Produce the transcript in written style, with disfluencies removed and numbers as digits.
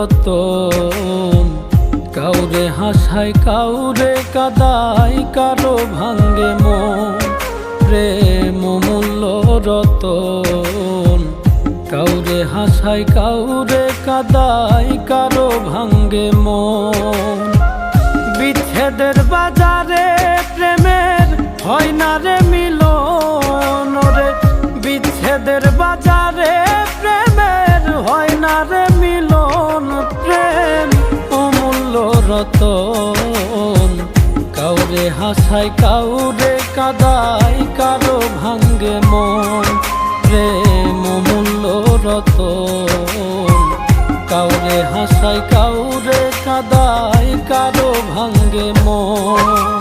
রতন। কাউরে হাসায় কাউরে কাদায়, কারো ভাঙ্গে মন। প্রেম মূল্য রতন। কাউরে হাসায় কাউরে কাদায়, কারো ভাঙ্গে মন। বিচ্ছেদের বাজারে প্রেমের হয় না রে মিলন রে। বিচ্ছেদের বাজারে প্রেমের হয় না রে মিলন। প্রেম অমূল্য রতন। কাউরে হাসায় কাউরে কাদায়, কারো ভাঙ্গে মন। প্রেম অমূল্য রতন। কাউরে হাসায় কাউরে কাদায়, কারো ভাঙ্গে মন।